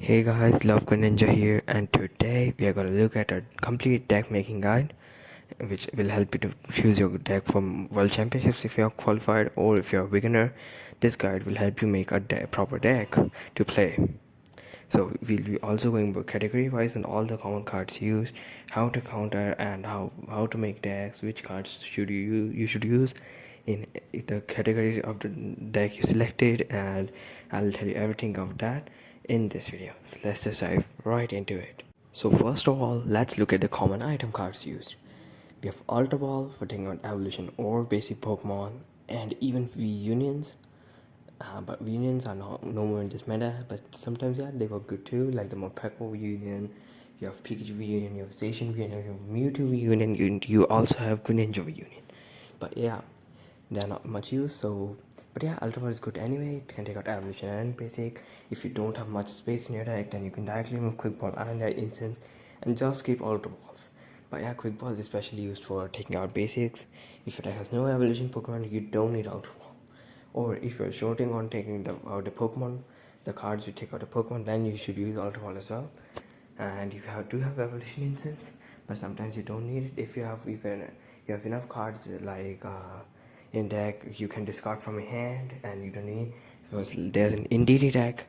Hey guys, Luv-Greninja here, and today we are going to look at a complete deck making guide which will help you to choose your deck for World Championships if you are qualified, or if you're a beginner. This guide will help you make a proper deck to play. So we'll be also going category wise on all the common cards used, how to counter, and how to make decks, which cards you should use in the categories of the deck you selected, and I'll tell you everything of that in this video. So let's just dive right into it. So first of all, let's look at the common item cards used. We have Ultra Ball for taking out evolution or basic Pokemon, and even V Unions. But unions are not no more in this meta, but sometimes yeah they work good too, like the Morpeko union, you have Pikachu union, you have Zacian union, you have Mewtwo union, you also have Greninja union. But yeah, they're not much use. So but yeah, Ultra Ball is good anyway. It can take out evolution and basic. If you don't have much space in your deck, then you can directly move Quick Ball and Incense and just keep Ultra Balls. But yeah, Quick Ball is especially used for taking out basics. If your deck has no evolution Pokemon, you don't need Ultra Ball. Or if you're shorting on taking out the Pokemon, the cards you take out the Pokemon, then you should use Ultra Ball as well. And you do have Evolution Incense, but sometimes you don't need it. If you have enough cards like in deck, you can discard from your hand, and you don't need, because there's an Indeedee deck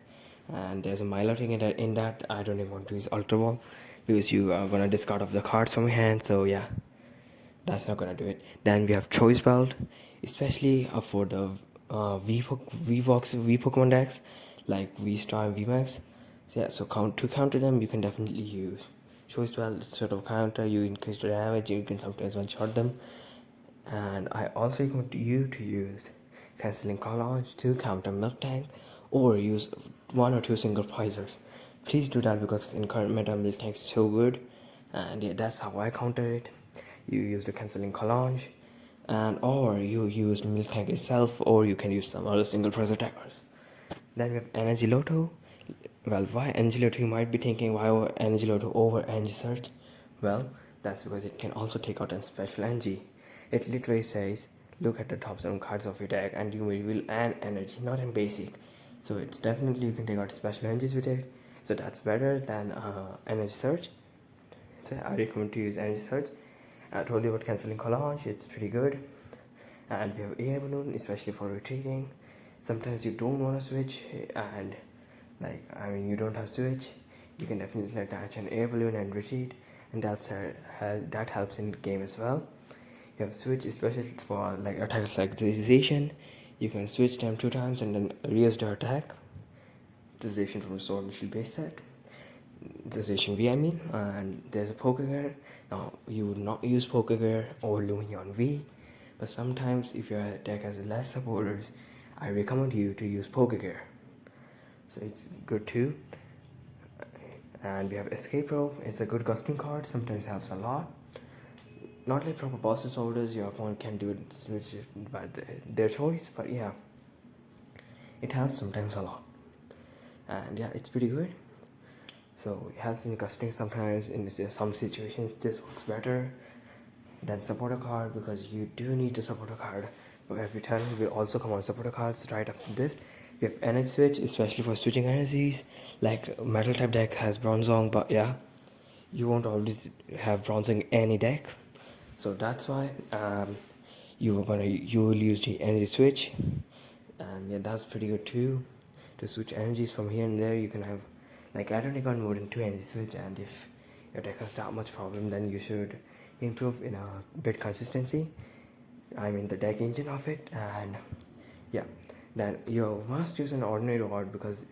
and there's a Milotic in that I don't even want to use Ultra Ball, because you are gonna discard off the cards from your hand. So yeah, that's not gonna do it. Then we have Choice Belt, especially for the V Pokemon decks like V Star and V Max. So yeah, so to counter them, you can definitely use Choice Belt. It's sort of counter. You increase the damage. You can sometimes one shot them. And I also want you to use Canceling Collage to counter Milk Tank, or use one or two single prizers. Please do that, because in current meta Milk Tank is so good, and yeah, that's how I counter it. You use the Canceling Collage, and or you use Milk Tank itself, or you can use some other single prize attackers. Then we have Energy Lotto. Well, why Energy Lotto? You might be thinking, why Energy Lotto over Energy Search? Well, that's because it can also take out a special energy. It literally says, look at the top 7 cards of your deck and you may reveal an energy, not in basic. So it's definitely, you can take out special energies with it. So that's better than Energy Search. So I recommend to use Energy Search. I told you about Canceling Collage, it's pretty good. And we have Air Balloon, especially for retreating. Sometimes you don't want to switch, and you don't have switch, you can definitely attach an Air Balloon and retreat, and that helps in game as well. You have switch, especially for like attacks like Zacian. You can switch them 2 times and then reuse their attack. The Zacian from Sword and Shield base set, the Zacian V, I mean. And there's a Pokegear. Now you would not use Pokegear or Lumion V, but sometimes if your deck has less supporters, I recommend you to use Pokegear. So it's good too. And we have Escape Rope. It's a good custom card, sometimes helps a lot. Not like proper bosses orders, your opponent can do it, switch it by their choice, but yeah, it helps sometimes a lot. And yeah, it's pretty good. So it helps in custom sometimes. In some situations this works better than supporter card, because you do need to support a card for every turn. Will also come on supporter cards right after this. We have energy switch, especially for switching energies. Like metal type deck has Bronzong, but yeah, you won't always have Bronzong in any deck. So that's why you will use the energy switch, and yeah, that's pretty good too. To switch energies from here and there, you can have, like, I don't think on more than 2 energy switch, and if your deck has that much problem, then you should improve in a bit consistency. I mean the deck engine of it. And yeah, then you must use an ordinary rod, because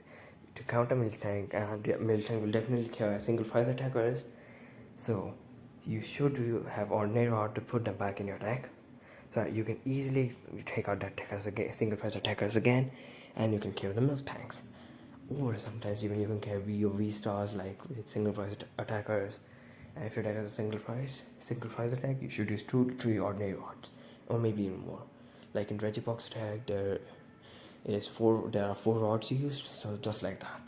to counter Milk Tank, and Milk Tank will definitely kill single prize attackers. So you should have ordinary rod to put them back in your deck, so you can easily take out that attackers again, single prize attackers again, and you can kill the Milk Tanks. Or sometimes even you can carry your V stars, like with single prize attackers. And if your deck has a single prize attack, you should use 2 to 3 ordinary rods, or maybe even more. Like in Regibox attack, there are 4 rods used, so just like that,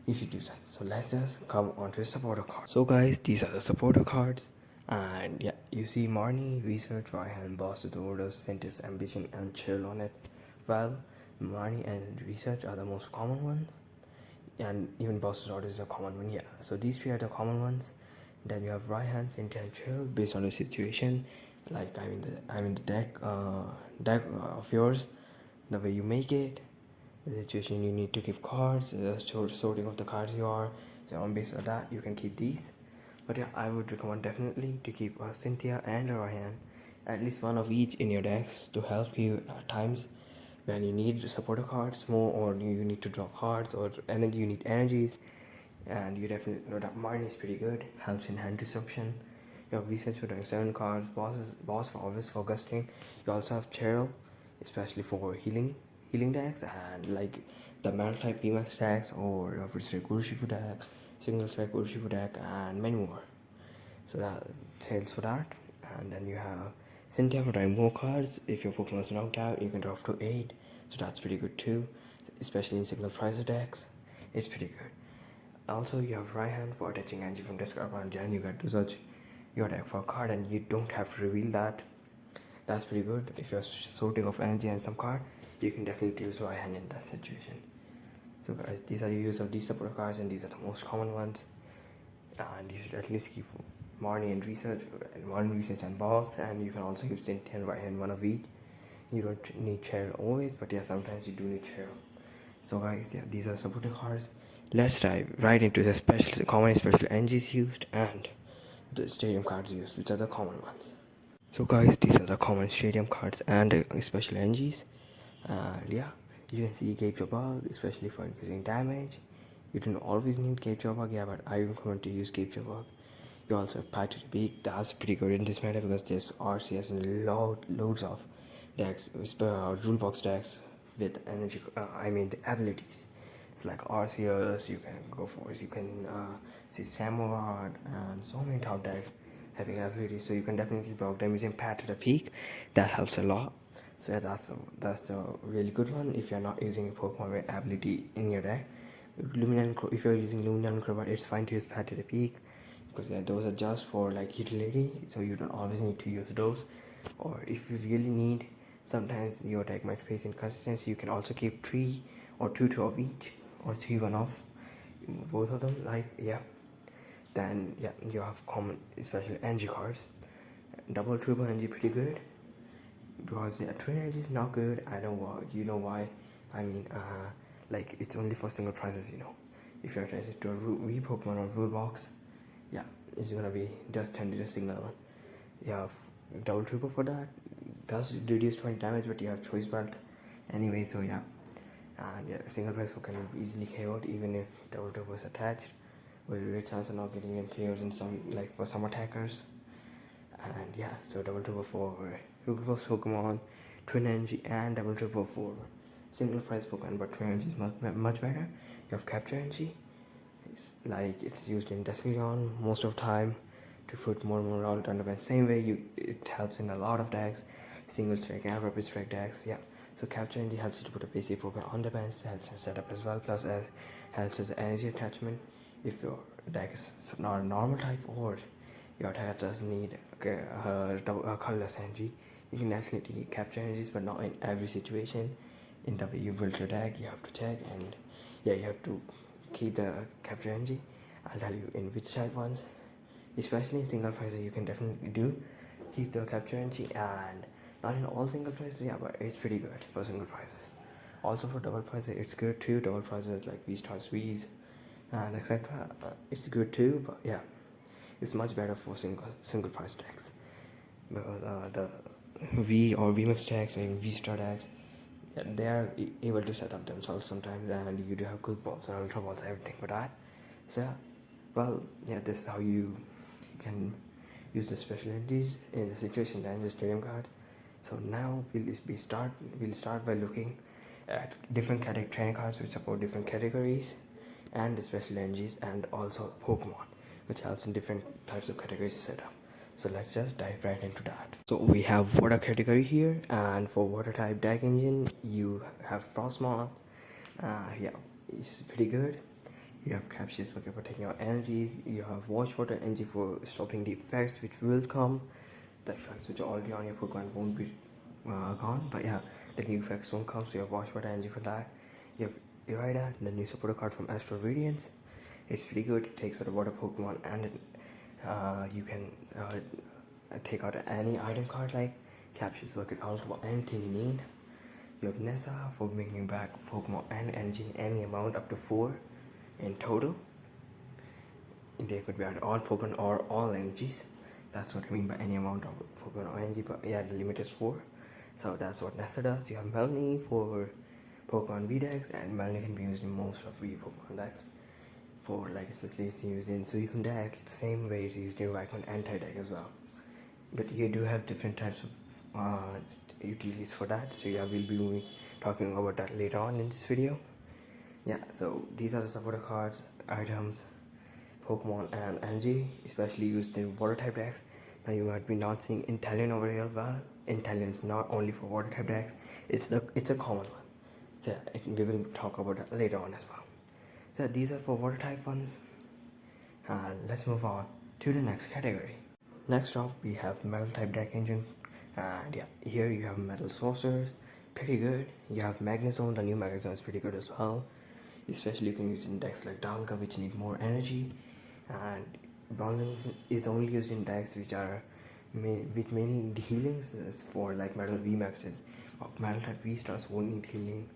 you should use that. So let's just come on to the supporter cards. So guys, these are the supporter cards. And yeah, you see Marnie, Research, Raihan, Boss with Orders, Scientist, Ambition, and Chill on it. Well, Marnie and Research are the most common ones. and even boss sword is a common one. Yeah, so these three are the common ones. Then you have right hand, center, and chill based on the situation. Like the deck of yours, the way you make it, the situation you need to keep cards, the sorting of the cards you are. So on basis of that, you can keep these. But yeah, I would recommend definitely to keep a Cynthia and a Ryan, at least one of each in your decks to help you at times when you need supporter cards more, or you need to draw cards, or energy, you need energies. And you definitely know that mine is pretty good, helps in hand disruption. You have research for doing 7 cards, boss for obvious for gusting. You also have Cheryl, especially for healing decks, and like the metal type VMAX decks, or strike Urshifu deck, single strike Urshifu deck, and many more. So that sales for that. And then you have Cynthia for drawing more cards. If your Pokemon is knocked out, you can draw up to 8, so that's pretty good too, especially in single price decks. It's pretty good. Also, you have Raihan for attaching energy from discard and then you get to search your deck for a card, and you don't have to reveal that. That's pretty good. If you're sorting of energy and some card, you can definitely use Raihan in that situation. So guys, these are the use of these support cards, and these are the most common ones. And you should at least keep Marnie and research, and Marnie research and boss, and you can also keep Cynthia and Raihan one of each. You don't need Cheryl always, but yeah, sometimes you do need Cheryl. So guys, yeah, these are supporter cards. Let's dive right into the common special energies used and the stadium cards used, which are the common ones. So guys, these are the common stadium cards and special energies. And yeah, you can see Cape Bug, especially for increasing damage. You don't always need Cape Bug, yeah, but I recommend to use Cape Bug. You also have Path to the Peak. That's pretty good in this meta because there's RCS and loads of decks, rule box decks with energy. The abilities. It's like Arceus. You can go for it. You can see Samurai and so many top decks having abilities. So you can definitely block them using Path to the Peak. That helps a lot. So yeah, that's a really good one if you're not using a Pokemon with ability in your deck. If you're using Luminon Crobat, it's fine to use Path to the Peak, because yeah, those are just for like utility, so you don't always need to use those. Or if you really need, sometimes your deck might face inconsistency, you can also keep 3 or 2 of each, or 3 one of both of them. Like yeah, then yeah, you have common special energy cards. Double triple energy pretty good, because yeah, twin energy is not good. I don't know, you know why. Like it's only for single prizes, if you're trying to do a V Pokemon or rule box, yeah, it's gonna be just 10 to a single one. You have double triple for that, does reduce 20 damage, but you have choice belt anyway, so yeah. And yeah, single prize can be easily KO'd even if double triple is attached, with a great chance of not getting them KO'd in some, like for some attackers. And yeah, so double triple for rule box Pokemon, twin energy, and double triple for single prize Pokemon, but twin energy is much better. You have capture energy. It's used in Desileon most of the time to put more morale on the same way it helps in a lot of decks, single strike and rapid strike decks. Yeah, so capture energy helps you to put a basic Pokemon on the bench, helps in setup as well, plus helps as energy attachment if your deck is not a normal type, or your deck does need a colorless energy. You can definitely capture energies, but not in every situation. In the way you build your deck, you have to check, and yeah, you have to keep the capture energy. I'll tell you in which type ones, especially in single prices, you can definitely do keep the capture energy, and not in all single prices, yeah, but it's pretty good for single prices. Also for double prices, it's good too. Double prices like V-Stars, V's, and etc. It's good too, but yeah, it's much better for single price decks, because the V or VMAX decks and V-Star decks, yeah, they are able to set up themselves sometimes, and you do have quick balls and ultra balls, everything for that. So yeah, well, yeah, this is how you can use the specialties in the situation and the stadium cards. So now we'll start by looking at different training cards which support different categories, and the special energies, and also Pokemon, which helps in different types of categories setup. So let's just dive right into that. So we have water category here, and for water type deck engine, you have Frostmoth. Yeah, it's pretty good. You have Captious for taking your energies. You have Watch Water energy for stopping the effects which will come. The effects which are already on your Pokemon won't be gone, but yeah, the new effects won't come, so you have Watch Water energy for that. You have Luv-Greninja, the new supporter card from Astro Radiance. It's pretty good. It takes out a water Pokemon, and you can take out any item card like captures work it out anything you need. You have Nessa for bringing back Pokemon and energy in any amount up to 4 in total. They could be all Pokemon or all energies. That's what I mean by any amount of Pokemon or energy, but yeah, the limit is 4. So that's what Nessa does. You have Melanie for Pokemon V decks, and Melanie can be used in most of V Pokemon decks. For like especially it's used in Suicune deck, the same way it's used in Raikou anti deck as well. But you do have different types of utilities for that, so yeah, we'll be talking about that later on in this video. Yeah, so these are the supporter cards, items, Pokemon and energy, especially used in water type decks. Now you might be not seeing Intellion over here. Well, Intellion is not only for water type decks, it's a common one. So we will talk about that later on as well. So these are for water type ones. Let's move on to the next category. Next up we have metal type deck engine, and yeah, here you have metal sorcerers, pretty good. You have Magnezone, the new Magnezone is pretty good as well. Especially you can use in decks like Dalga, which need more energy, and Bronzong is only used in decks which are with many healings for like metal VMAXs. Metal type V-Stars won't need healing.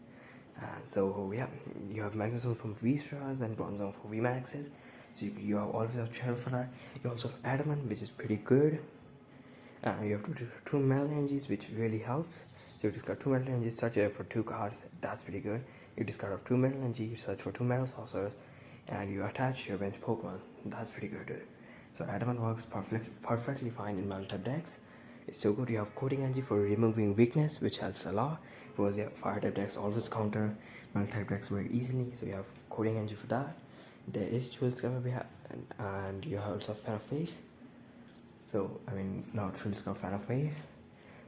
And so yeah, you have Magnezone from V-Stars and Bronzong for VMAXs. So you have always have channel for that. You also have Adamant, which is pretty good. You have two metal energies, which really helps. So you discard 2 metal energies, search it for 2 cards. That's pretty good. You discard of 2 metal energies, you search for 2 metal sorcerers, and you attach your bench Pokemon. That's pretty good. So Adamant works perfectly fine in metal type decks. It's so good. You have Coating Energy for removing weakness, which helps a lot, because yeah, fire type decks always counter metal type decks very easily. So you have Coating Energy for that. There is Jewel's Cover, and you have also Fan of Face. So I mean, not Jewel's Cover, Fan of Face.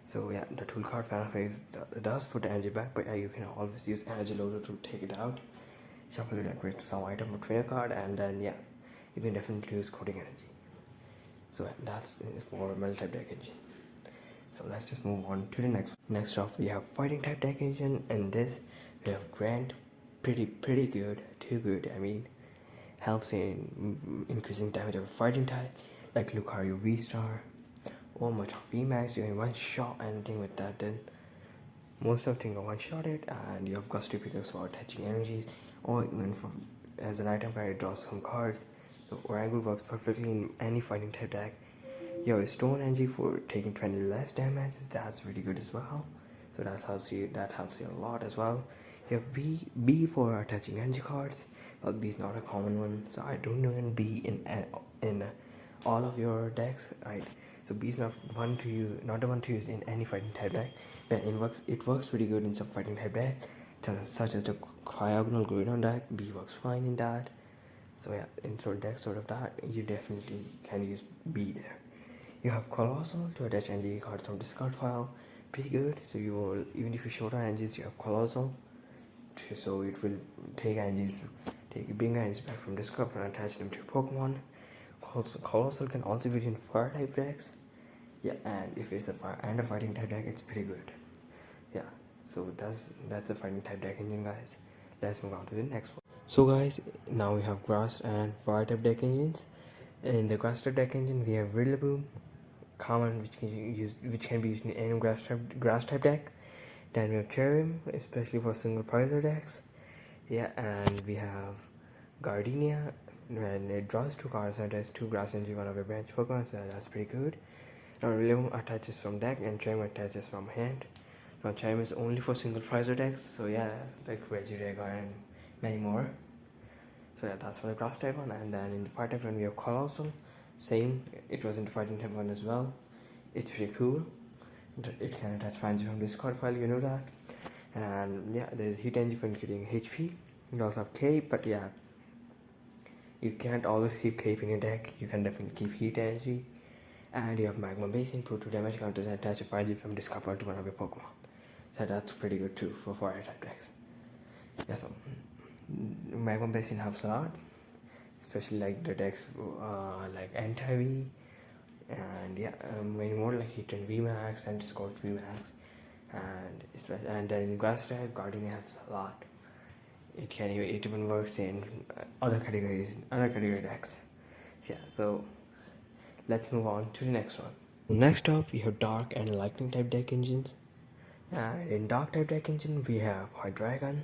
So yeah, the tool card Fan of Face does put the energy back, but yeah, you can always use energy loader to take it out. Shuffle it, activate some item between a card, and then yeah, you can definitely use Coating Energy. So yeah, that's for metal type deck engine. So let's just move on to the next. Next off, we have fighting type deck engine, and this we have Grant, pretty good, too good. I mean, helps in increasing damage of a fighting type, like Lucario V-Star, or much of VMAX. You can one shot anything with that. Then most of the things are one shotted, and you have Gusty Pickups for attaching energies, or even from as an item card, it draws some cards. So Orangu works perfectly in any fighting type deck. You have a Stone Energy for taking 20 less damage. That's really good as well. So that helps you a lot as well. You have B for attaching energy cards. Well, B is not a common one, so I don't know in B in all of your decks, right? So B is not the one to use in any fighting type deck, but it works pretty good in some fighting type deck, such as the Cryogonal Greydon deck. B works fine in that. So yeah, in sort of decks sort of that, you definitely can use B there. You have Colossal to attach energy cards from discard file, pretty good. So you will, even if you short on energies, you have Colossal, so it will bring energies back from discard and attach them to Pokemon. Colossal can also be used in fire type decks. Yeah, and if it's a fire and a fighting type deck, it's pretty good. Yeah, so that's a fighting type deck engine, guys. Let's move on to the next one. So guys, now we have grass and fire type deck engines. In the grass type deck engine, we have Rillaboom, common, which can be used in any grass type deck. Then we have Cherrim, especially for single prizer decks. Yeah, and we have Gardenia, and it draws 2 cards and has 2 grass energy, 1 of your bench Pokemon, so that's pretty good. Now Rillaboom attaches from deck and Cherrim attaches from hand. Now Cherrim is only for single prizer decks, so yeah, like Regiregga and many more. So yeah, that's for the grass type one. And then in the fire type one, we have Colossal. Same, it was in the fighting type one as well. It's pretty cool. It can attach fans from discard file, you know that. And yeah, there's Heat Energy for increasing HP. You also have Cape, but yeah, you can't always keep Cape in your deck. You can definitely keep Heat Energy. And you have Magma Basin, put 2 damage counters and attach a fire energy from discard file to one of your Pokemon. So that's pretty good too for fire type decks. Yeah, so Magma Basin helps a lot, especially like the decks like Anti-V, and yeah, many more like Hit and VMAX and Discord VMAX, and then in grass type, Guardian helps a lot. it even works in other categories, other category decks. Yeah, so let's move on to the next one. Next up, we have dark and lightning type deck engines. And in dark type deck engine, we have White Dragon,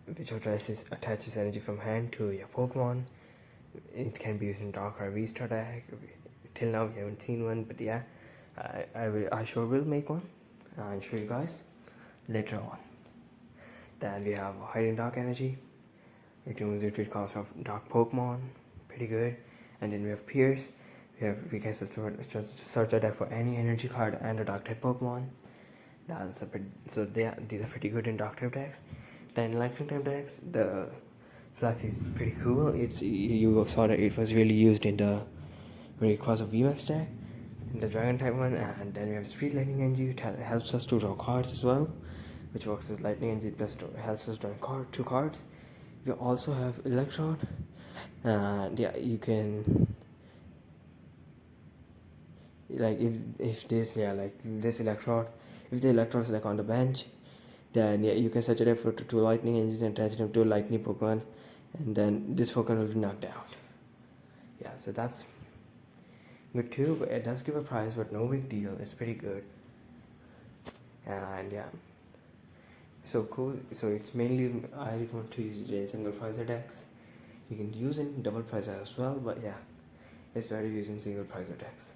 which attaches energy from hand to your Pokemon. It can be used in dark or V-Star deck. Till now, we haven't seen one, but yeah, I sure will make one and show you guys later on. Then we have Hiding Dark Energy, which removes the retreat cost of dark Pokemon, pretty good. And then we have Pierce. We can search a deck for any energy card and a dark type Pokemon. These are pretty good in dark type decks. Then lightning type decks, the fluff is pretty cool. You saw that it was really used in the Rayquaza VMAX deck, in the Dragon type one. And then we have Street Lightning Energy, which helps us to draw cards as well, which works as Lightning Energy plus helps us draw two cards. We also have Electron, and yeah, you can like if this Electrode, if the Electrode is like on the bench, then yeah, you can search it for two lightning engines and attach them to a lightning Pokemon, and then this Pokemon will be knocked out. Yeah, so that's good too, but it does give a price, but no big deal, it's pretty good. And yeah, so cool. So it's mainly, I want to use it in single pricer decks. You can use it in double pricer as well, but yeah, it's better using single pricer decks.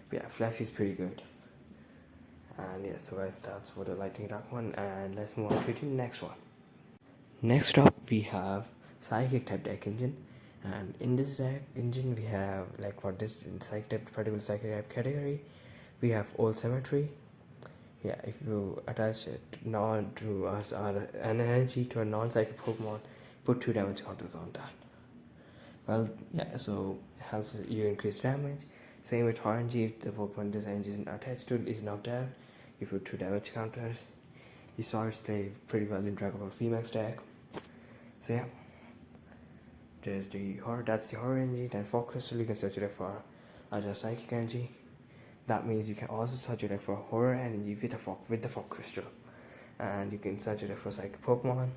But yeah, Fluffy is pretty good. And yeah, so guys, that's for the lightning dark one, and let's move on to the next one. Next up, we have psychic type deck engine, and in this deck engine we have, like, for this particular psychic type category, we have Old Cemetery. Yeah, if you attach it an energy to a non-psychic Pokemon, put 2 damage counters on that. Well, yeah, so it helps you increase damage. Same with Orange, if the Pokemon this energy is attached to it is knocked out, you put 2 damage counters. You saw it play pretty well in Dragon Ball VMAX deck. So yeah, there's the horror. That's the horror energy. Then for crystal, you can search it for a psychic energy. That means you can also search it for horror energy with the fog crystal, and you can search it for psychic Pokemon.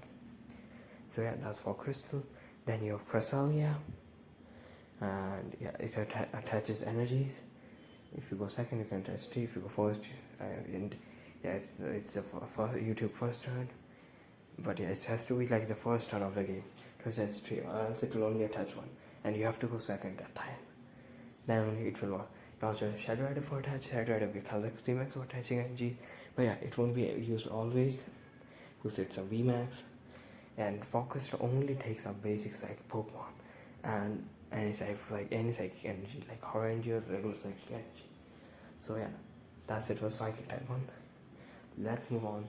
So yeah, that's for crystal. Then you have Cresselia, and yeah, it attaches energies. If you go second, you can attach 3. If you go first, and yeah, it's the first, you took first turn. But yeah, it has to be like the first turn of the game to attach 3, or else it will only attach 1, and you have to go second that time. Then only it will work. Also, Shadow Rider for attach. Shadow Rider will call like VMAX for attaching energy, but yeah, it won't be used always because it's a VMAX. And Focus only takes up basic psychic Pokemon and any psychic energy, like horror energy or regular psychic energy. So yeah, that's it for psychic type one. Let's move on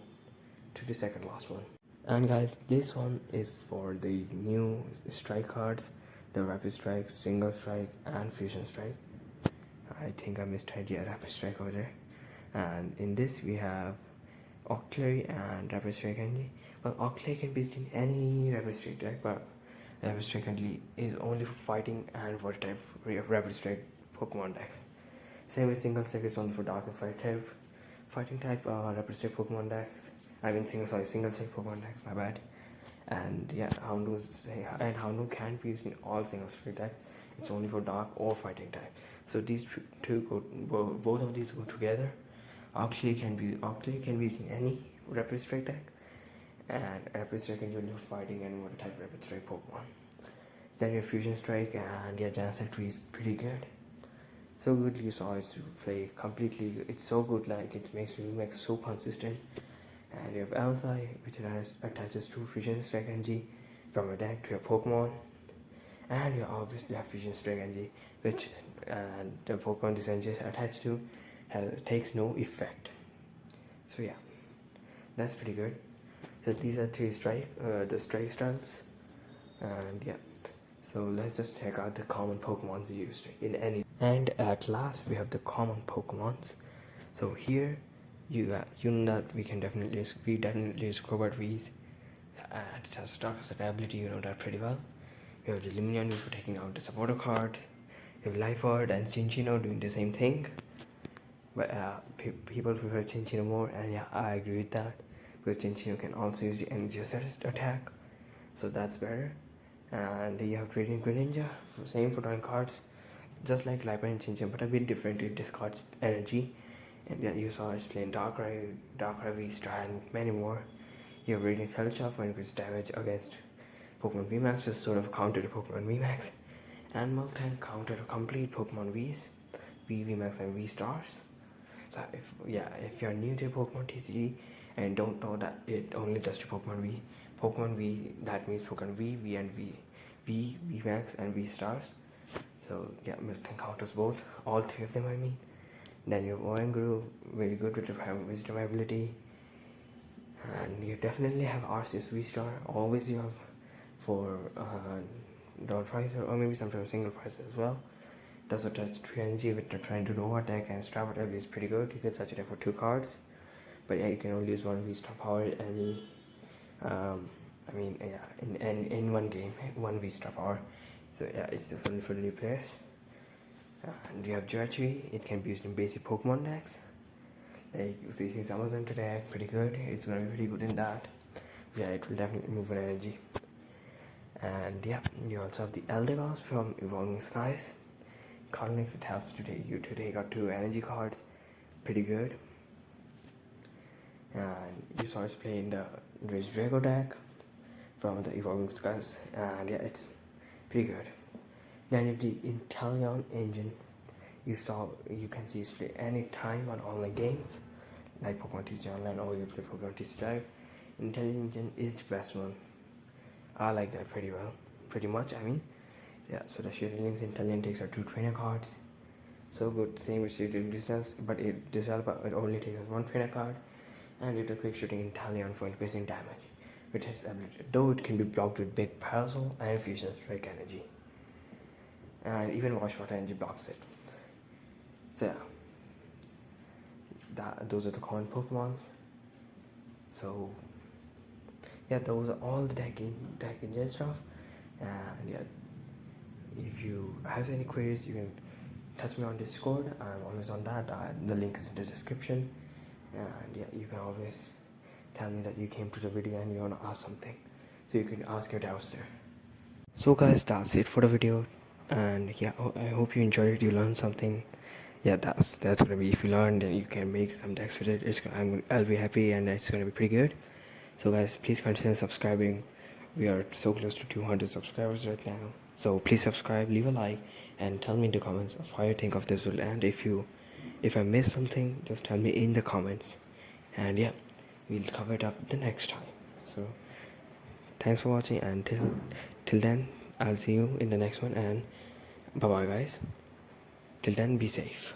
to the second last one. And guys, this one is for the new strike cards, the Rapid Strike, Single Strike, and Fusion Strike. I think I mistyped, yeah, Rapid Strike over there. And in this we have Octillery and Rapid Strike energy. Well, Octillery can be used in any Rapid Strike deck, but Rapid Strike energy is only for fighting and for type of Rapid Strike Pokemon deck. Same with Single Strike is only for dark and fighting type Rapid Strike Pokemon decks. I mean single strike Pokemon decks, my bad. And yeah, Houndoom can't be used in all single strike decks. It's only for dark or fighting type. So these two both of these go together. Octillery can be used in any Rapid Strike deck, and Rapid Strike can be only for fighting and water type Rapid Strike Pokemon. Then your Fusion Strike, and yeah, Jansen Tree is pretty good. So good, you saw it play completely. It's so good, like it makes so consistent. And you have Elzai, which attaches to Fusion Strike energy from a deck to your Pokemon. And you obviously have Fusion Strike energy, which the Pokemon this energy is attached to takes no effect. So yeah, that's pretty good. So these are the strike styles. And yeah, so let's just check out the common Pokemons used in any. And at last we have the common Pokemons. So here you know that we definitely use Cobalt V's, and it has Darkest ability, you know that pretty well. We have the Lumineon for taking out the supporter cards. We have Lifeord and Cinccino doing the same thing, but people prefer Cinccino more, and yeah, I agree with that, because Cinccino can also use the energy assist attack so that's better. And you have Luv-Greninja, same for drawing cards, just like Luv-Greninja, but a bit different. It discards energy. And yeah, you saw it's playing Darkrai V-Star, and many more. You have Radiant Hellshock for increased damage against Pokemon VMAX, just sort of counter to Pokemon VMAX. And Multank counter to complete Pokemon V's, VMAX and V Stars. So if you're new to Pokemon TCG and don't know that it only does to Pokemon V, that means Pokemon V and VMAX and V Stars. So yeah, Multank counters both, all three of them I mean. Then you have Oranguru, very good with Wisdom ability. And you definitely have Arceus V-Star, always you have for dot price or maybe sometimes single price as well. Does attach 3 energy with the trying to do attack, and Strap attack is pretty good. You can search it for 2 cards. But yeah, you can only use 1 V-Star power in one game, 1 V-Star power. So yeah, it's definitely for the new players. And you have Jirachi, it can be used in basic Pokemon decks. Like using some of them today, pretty good. It's gonna be pretty good in that. Yeah, it will definitely move an energy. And yeah, you also have the Eldegoss from Evolving Skies. Calling if it helps today. You today got 2 energy cards, pretty good. And you saw us playing the Rage Drago deck from the Evolving Skies, and yeah, it's pretty good. Then you have the Inteleon engine. You can see it play any time on online games like Pokemon TCG Online, or you play Pokemon TCG Live. Inteleon engine is the best one. I like that pretty much. I mean, yeah. So the shooting links Inteleon takes are 2 trainer cards. So good, same with shooting distance, but it only takes 1 trainer card, and it a quick shooting Inteleon for increasing damage with its ability. Though it can be blocked with Big Parasol and Fusion Strike energy, and even Wash Water energy blocks it. So yeah, those are the common Pokemons. So yeah, those are all the deck engine stuff. And yeah, if you have any queries, you can touch me on Discord. I'm always on that. The link is in the description. And yeah, you can always tell me that you came to the video and you want to ask something, so you can ask your doubts there. So guys, that's it for the video. And yeah, I hope you enjoyed it, you learned something. Yeah, that's gonna be, if you learned and you can make some decks with it, I'll be happy, and it's gonna be pretty good. So guys, please consider subscribing. We are so close to 200 subscribers right now, so please subscribe, leave a like, and tell me in the comments of how you think of this video. And if I missed something, just tell me in the comments, and yeah, we'll cover it up the next time. So thanks for watching, and till then, I'll see you in the next one, and bye bye guys. Till then, be safe.